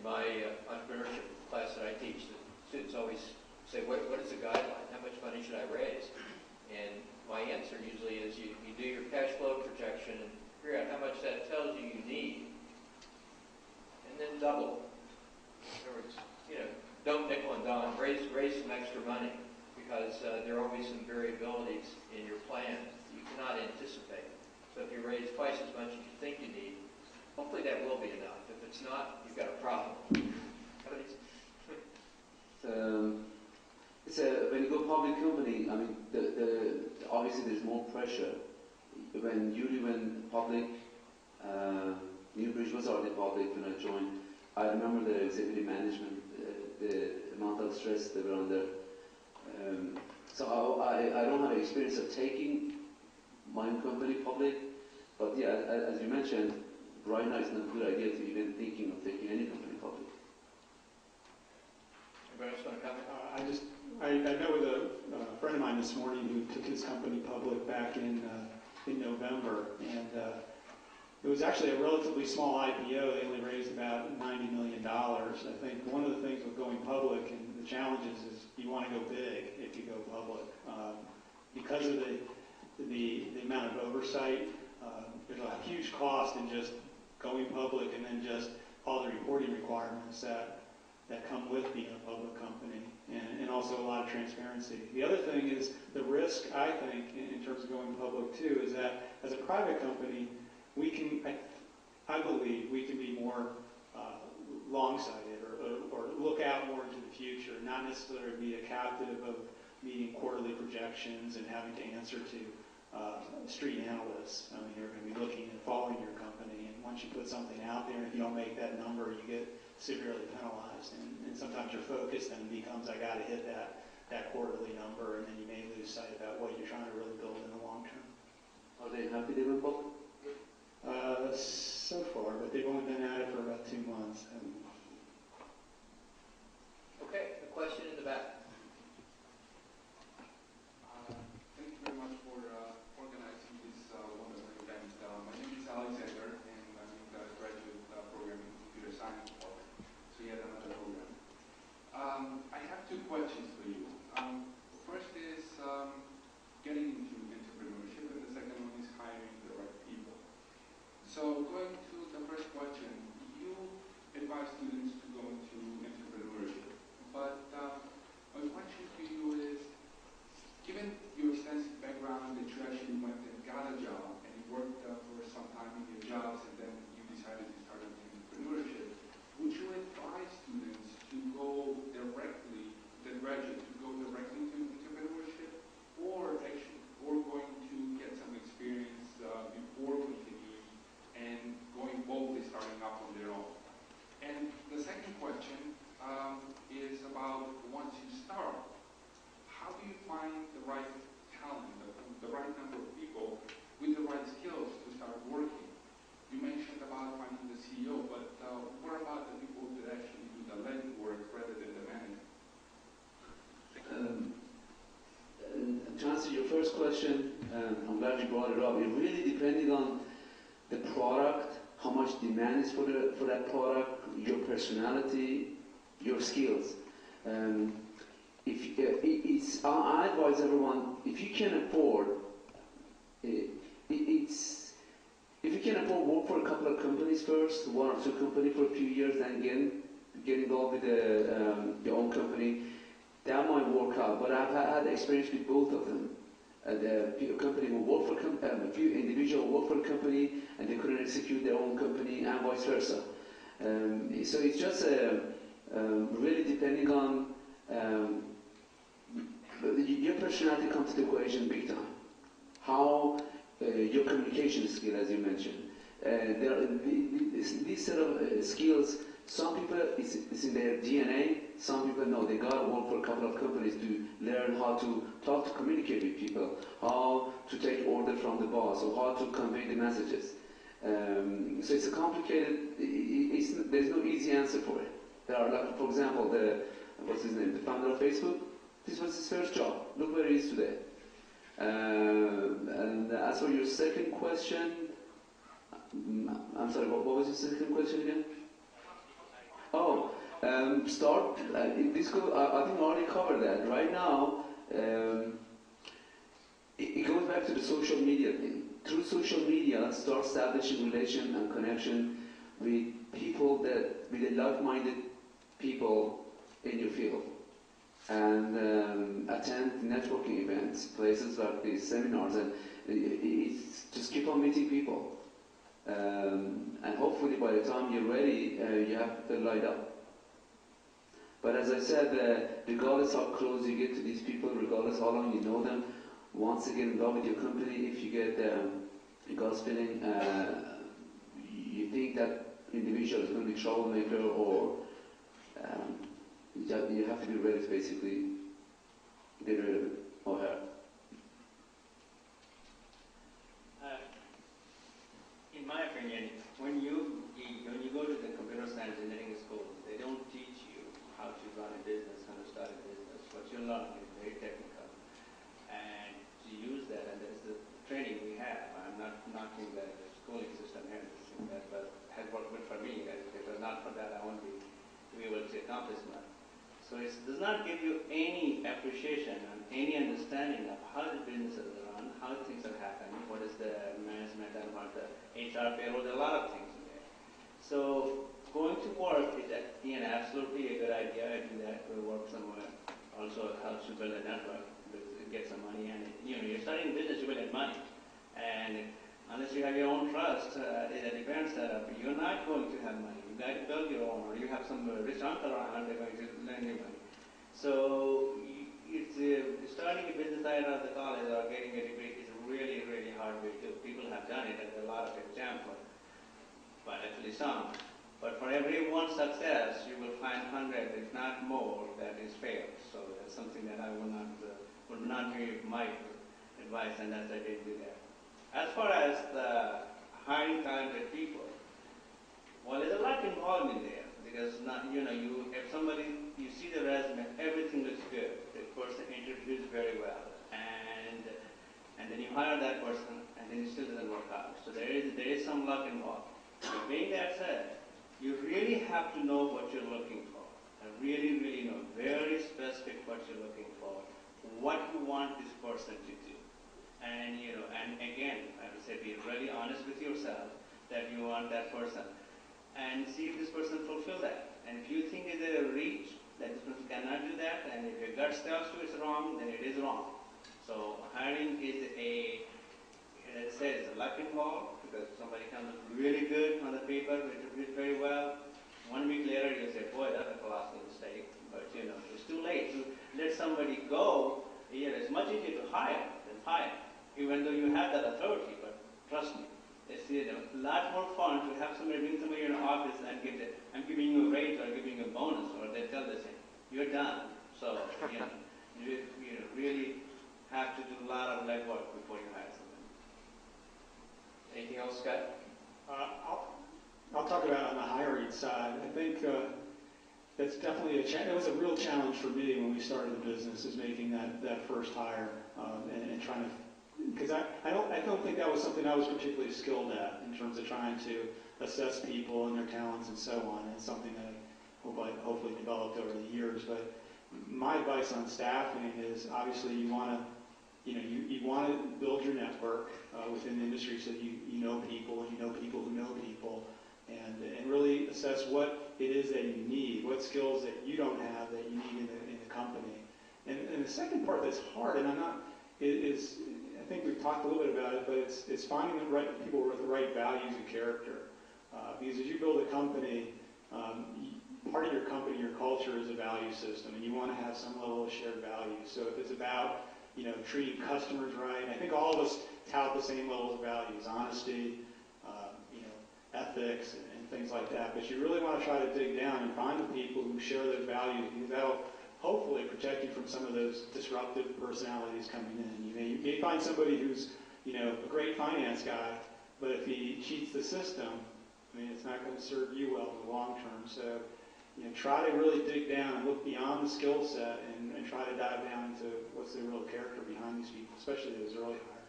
my entrepreneurship class that I teach, the students always say, what is the guideline? How much money should I raise? And my answer usually is you do your cash flow projection and figure out how much that tells you you need, and then double. In other words, don't nickel and dime. Raise some extra money, because there are always some variabilities in your plan that you cannot anticipate. So if you raise twice as much as you think you need, hopefully that will be enough. If it's not, you've got a problem. When you go public company, I mean, obviously there's more pressure. When Yuri went public, Newbridge was already public when I joined. I remember the executive management, the amount of stress they were under. So I don't have experience of taking my own company public, but yeah, as you mentioned, right now it's not a good idea to even thinking of taking any company public. Anybody else want to comment? I met with a friend of mine this morning who took his company public back in November, and it was actually a relatively small IPO. They only raised about $90 million. I think one of the things with going public and the challenges is you want to go big if you go public. Because of the amount of oversight, there's a huge cost in just going public, and then just all the reporting requirements that come with being a public company, and also a lot of transparency. The other thing is the risk, I think, in terms of going public too, is that as a private company, we can, I believe, we can be more long-sighted or look out more into the future, not necessarily be a captive of meeting quarterly projections and having to answer to street analysts. I mean, you're going to be looking and following your company, and once you put something out there, and if you don't make that number, you get severely penalized. And sometimes your focus then becomes, I got to hit that quarterly number, and then you may lose sight about what you're trying to really build in the long term. Are they happy they went public? So far, but they've only been at it for about 2 months. Okay, a question in the back. Thank you very much for organizing this wonderful event. My name is Alexander, and I'm in the graduate program in computer science department, so yet another program. I have 2 questions for you. First is getting into entrepreneurship, and the second one is hiring the right people. So going to the first question, you advise students to go into entrepreneurship, but my question to you is, given your extensive background that you actually went and got a job, and you worked for some time in your jobs, and then you decided to start entrepreneurship, would you advise students to go directly, the graduate, to go directly to entrepreneurship, or going to get some experience before continuing and going boldly starting up on their own? And the second question is about once you start, how do you find the right talent, the right number of people with the right skills to start working? You mentioned about finding the CEO, but what about the people that actually do the legwork rather than the management? To answer your first question, I'm glad you brought it up. It really depending on the product, how much demand is for that product, your personality, your skills. I advise everyone, if you can afford, if you can afford work for a couple of companies first, 1 or 2 companies for a few years, then get involved with your own company, that might work out. But I've had experience with both of them. A company who work for a few individuals work for a company and they couldn't execute their own company, and vice versa. So it's just really depending on your personality comes to the equation big time. How your communication skill, as you mentioned, these set of skills. Some people it's in their DNA. Some people know they gotta work for a couple of companies to learn how to talk, to communicate with people, how to take order from the boss, or how to convey the messages. So it's a complicated. There's no easy answer for it. There are, like, for example, what's his name, the founder of Facebook. This was his first job. Look where he is today. And as for your second question, I'm sorry. What was your second question again? Oh, Start. This go. I think I already covered that. Right now, it goes back to the social media thing. Through social media, start establishing relation and connection with people with like-minded people in your field, and attend networking events, places like these, seminars, and it's just keep on meeting people. And hopefully by the time you're ready, you have to light up. But as I said, regardless how close you get to these people, regardless how long you know them, once they get involved with your company, if you get gut feeling, you think that individual is going to be a troublemaker, or you have to be ready to basically get rid of it or her. In my opinion, when you go to the computer science engineering school, they don't teach you how to run a business, how to start a business. What you learn is very technical, and to use that, and that's the training we have. I'm not knocking the schooling system here, but has worked good for me. If it was not for that, I won't be able to accomplish much. So it does not give you any appreciation and any understanding of how the businesses are run, how things are happening, what is the management and what the HR payroll, there are a lot of things in there. So going to work is absolutely a good idea. I do that, go work somewhere. Also helps you build a network, get some money, and you're starting a business, you will get money. And unless you have your own trust, at a parent setup, you're not going to have money. You got to build your own, or you have some rich uncle around, they're going to lend you money. So it's starting a business right out of the college or getting a degree is a really, really hard way to do. People have done it, and there are a lot of examples, but actually some. But for every one success, you will find 100, if not more, that is failed. So that's something that I would not be my advice, and that's I didn't do that. As far as the hiring talented people, well, there's a lot involved in there, because if somebody, you see the resume, everything looks good. The person interviews very well, and then you hire that person, and then it still doesn't work out. So there is some luck involved. But being that said, you really have to know what you're looking for, and really, really know, very specific what you're looking for, what you want this person to do. And and again, I would say be really honest with yourself that you want that person, and see if this person fulfill that. And if you think it's a reach, that this person cannot do that, and if your gut tells you it's wrong, then it is wrong. So hiring is as I said, it's a luck involved, because somebody comes really good on the paper, interviews very well. 1 week later, you say, boy, that's a colossal mistake. But it's too late to let somebody go. It's much easier to hire than fire, even though you have that authority. But trust me, it's a lot more fun to have somebody bring somebody in an office and I'm giving you a raise or giving you a bonus, or they tell the same, you're done. So you really have to do a lot of legwork before you hire somebody. Anything else, Scott? I'll talk about on the hiring side. I think that's definitely it was a real challenge for me when we started the business, is making that first hire, and trying to, because I don't think that was something I was particularly skilled at, in terms of trying to assess people and their talents and so on. And it's something that I hopefully developed over the years. But my advice on staffing is, obviously you want to build your network within the industry, so you know people, and you know people who know people, and really assess what it is that you need, what skills that you don't have that you need in the company. And the second part that's hard, and is I think we've talked a little bit about it, but it's finding the right people with the right values and character. Because as you build a company, part of your company, your culture, is a value system, and you want to have some level of shared values. So if it's about treating customers right, I think all of us tout the same levels of values: honesty, ethics, and things like that. But you really want to try to dig down and find the people who share those values, because that'll hopefully protect you from some of those disruptive personalities coming in. You may find somebody who's a great finance guy, but if he cheats the system, it's not going to serve you well in the long term. So try to really dig down and look beyond the skill set, and try to dive down into what's the real character behind these people, especially those early hires.